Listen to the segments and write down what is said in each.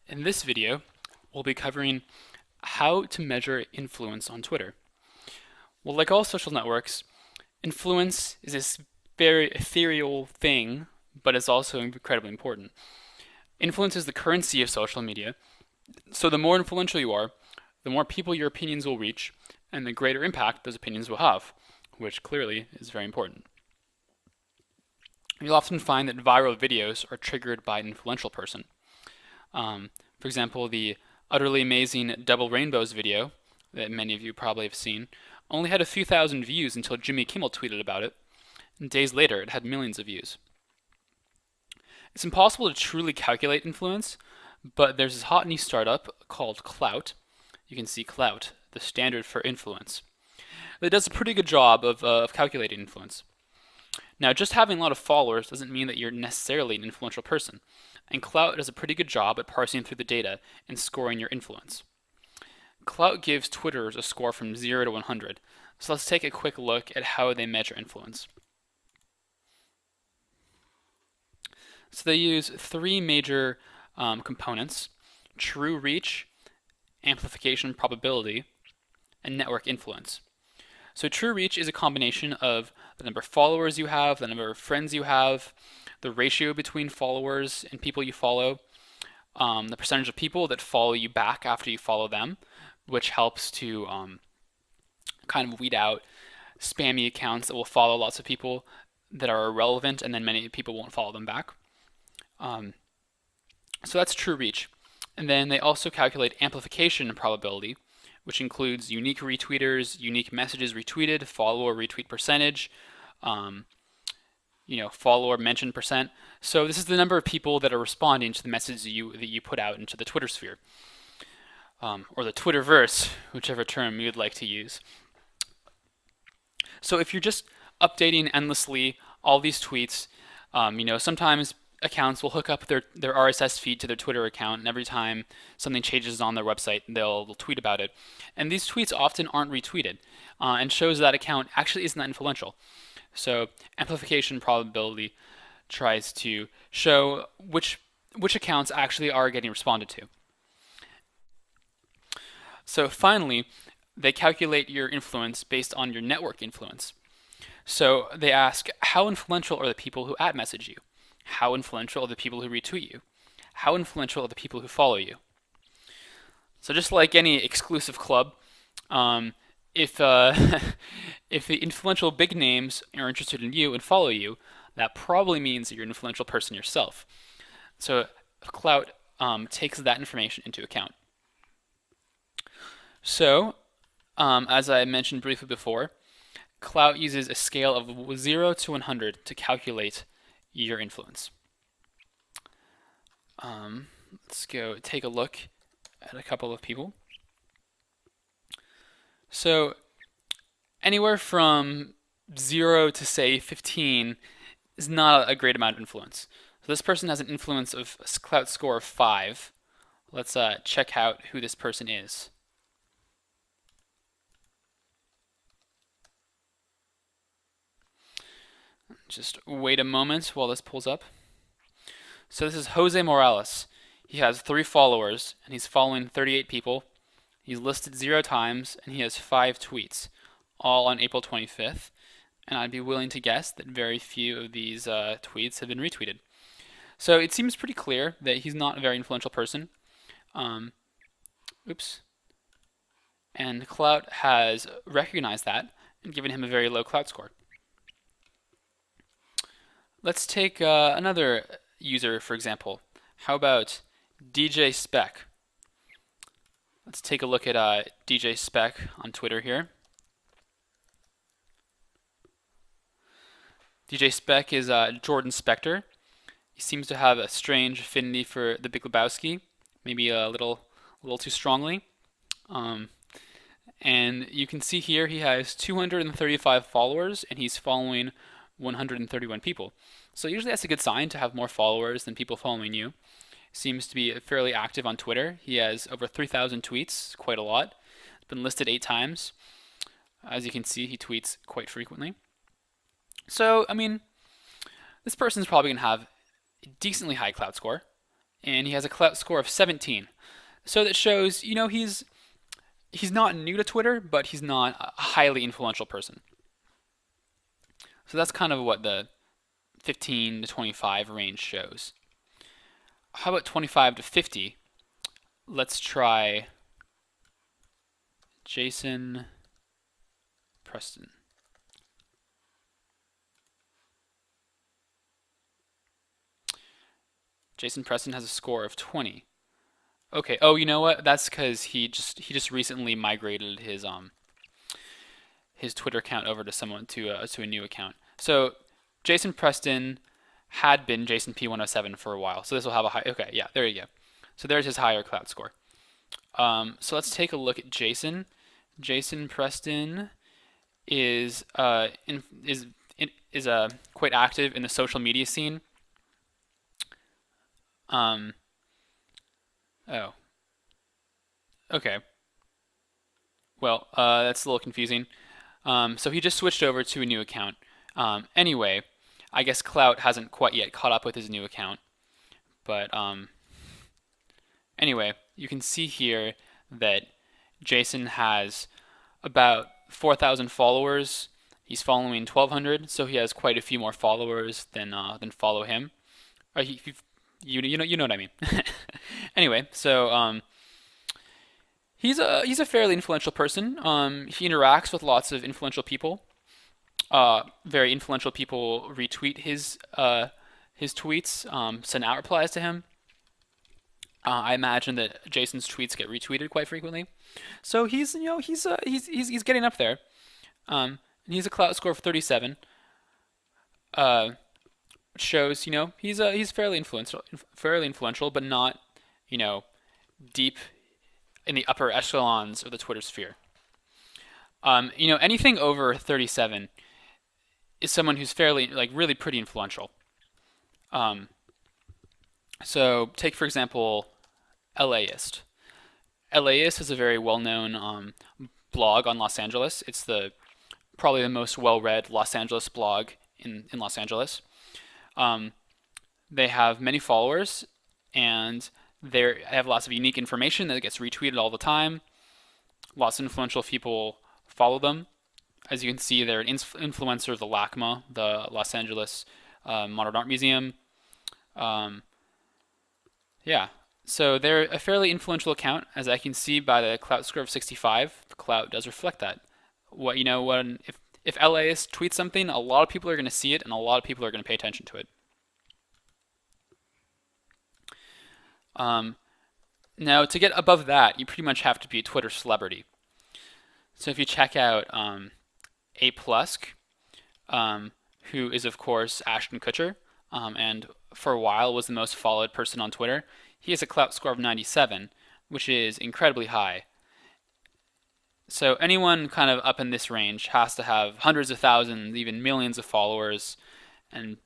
In this video, we'll be covering how to measure influence on Twitter. Well, like all social networks, influence is this very ethereal thing, but it's also incredibly important. Influence is the currency of social media, so the more influential you are, the more people your opinions will reach, and the greater impact those opinions will have, which clearly is very important. You'll often find that viral videos are triggered by an influential person. For example, the utterly amazing Double Rainbows video that many of you probably have seen only had a few thousand views until Jimmy Kimmel tweeted about it, and days later it had millions of views. It's impossible to truly calculate influence, but there's this hot new startup called Clout. You can see Clout, the standard for influence. That does a pretty good job of calculating influence. Now, just having a lot of followers doesn't mean that you're necessarily an influential person, and Clout does a pretty good job at parsing through the data and scoring your influence. Clout gives Twitters a score from 0 to 100, so let's take a quick look at how they measure influence. So they use three major components: true reach, amplification probability, and network influence. So true reach is a combination of the number of followers you have, the number of friends you have, the ratio between followers and people you follow, the percentage of people that follow you back after you follow them, which helps to kind of weed out spammy accounts that will follow lots of people that are irrelevant, and then many people won't follow them back. So that's true reach. And then they also calculate amplification probability, which includes unique retweeters, unique messages retweeted, follower retweet percentage, follower mention percent. So this is the number of people that are responding to the message that you put out into the Twitter sphere, or the Twitterverse, whichever term you'd like to use. So if you're just updating endlessly all these tweets, sometimes accounts will hook up their RSS feed to their Twitter account, and every time something changes on their website, they'll tweet about it. And these tweets often aren't retweeted, and shows that account actually isn't that influential. So amplification probability tries to show which accounts actually are getting responded to. So finally, they calculate your influence based on your network influence. So they ask, how influential are the people who @ message you? How influential are the people who retweet you? How influential are the people who follow you? So just like any exclusive club, if if the influential big names are interested in you and follow you, that probably means that you're an influential person yourself. So Clout takes that information into account. So, as I mentioned briefly before, Clout uses a scale of 0 to 100 to calculate your influence. Let's go take a look at a couple of people. So anywhere from 0 to say 15 is not a great amount of influence. So this person has an influence of a Clout score of 5. Let's check out who this person is. Just wait a moment while this pulls up. So this is Jose Morales. He has 3 followers, and he's following 38 people. He's listed 0 times, and he has 5 tweets, all on April 25th. And I'd be willing to guess that very few of these tweets have been retweeted. So it seems pretty clear that he's not a very influential person. And Clout has recognized that and given him a very low Clout score. Let's take another user, for example. How about DJ Spec? Let's take a look at DJ Spec on Twitter here. DJ Spec is Jordan Spector. He seems to have a strange affinity for The Big Lebowski, maybe a little too strongly. And you can see here he has 235 followers, and he's following 131 people. So usually that's a good sign to have more followers than people following you. Seems to be fairly active on Twitter. He has over 3,000 tweets, quite a lot. Been listed 8 times. As you can see, he tweets quite frequently. So, I mean, this person's probably going to have a decently high Clout score. and he has a clout score of 17. So that shows, he's not new to Twitter, but he's not a highly influential person. So that's kind of what the 15 to 25 range shows. How about 25 to 50? Let's try Jason Preston. Jason Preston has a score of 20. Okay. Oh, you know what? That's because he just recently migrated his Twitter account over to to a new account. So Jason Preston had been Jason P107 for a while. So this will have a high. Okay, yeah, there you go. So there's his higher clout score. So let's take a look at Jason. Jason Preston is quite active in the social media scene. Um, oh, okay. Well, that's a little confusing. So he just switched over to a new account. Anyway, I guess Clout hasn't quite yet caught up with his new account. But anyway, you can see here that Jason has about 4,000 followers. He's following 1,200, so he has quite a few more followers than follow him. You know what I mean. Anyway, so he's a fairly influential person. He interacts with lots of influential people. Very influential people retweet his tweets, send out replies to him. I imagine that Jason's tweets get retweeted quite frequently. So he's getting up there. And he's a clout score of 37. Which shows he's fairly influential, but not you know deep in the upper echelons of the Twitter sphere. Anything over 37 is someone who's fairly like really pretty influential. Um, so take for example LAist. LAist is a very well-known blog on Los Angeles. It's the probably the most well-read Los Angeles blog in Los Angeles. Um, they have many followers, and they have lots of unique information that gets retweeted all the time. Lots of influential people follow them. As you can see, they're an influencer of the LACMA, the Los Angeles Modern Art Museum. Um, yeah, so they're a fairly influential account, as I can see by the clout score of 65. The clout does reflect that. When if LAist tweets something, a lot of people are going to see it, and a lot of people are going to pay attention to it. Um, Now, to get above that, you pretty much have to be a Twitter celebrity. So if you check out A Plusk, who is of course Ashton Kutcher, and for a while was the most followed person on Twitter, he has a clout score of 97, which is incredibly high. So anyone kind of up in this range has to have hundreds of thousands, even millions of followers, and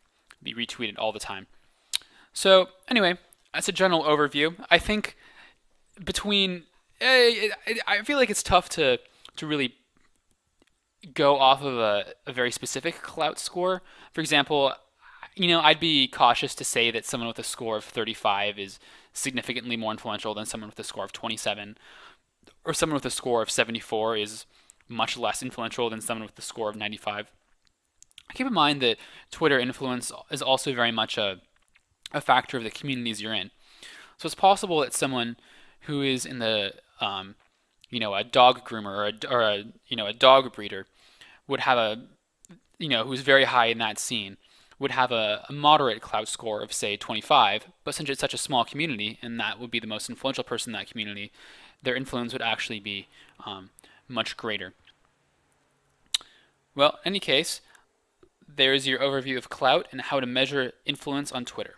be retweeted all the time. So anyway, that's a general overview. I think between I feel like it's tough to really go off of a very specific clout score. For example, I'd be cautious to say that someone with a score of 35 is significantly more influential than someone with a score of 27, or someone with a score of 74 is much less influential than someone with a score of 95. Keep in mind that Twitter influence is also very much a factor of the communities you're in. So it's possible that someone who is in the a dog groomer or a dog breeder would have who's very high in that scene would have a moderate clout score of say 25, but since it's such a small community and that would be the most influential person in that community, their influence would actually be much greater. Well, in any case, there's your overview of clout and how to measure influence on Twitter.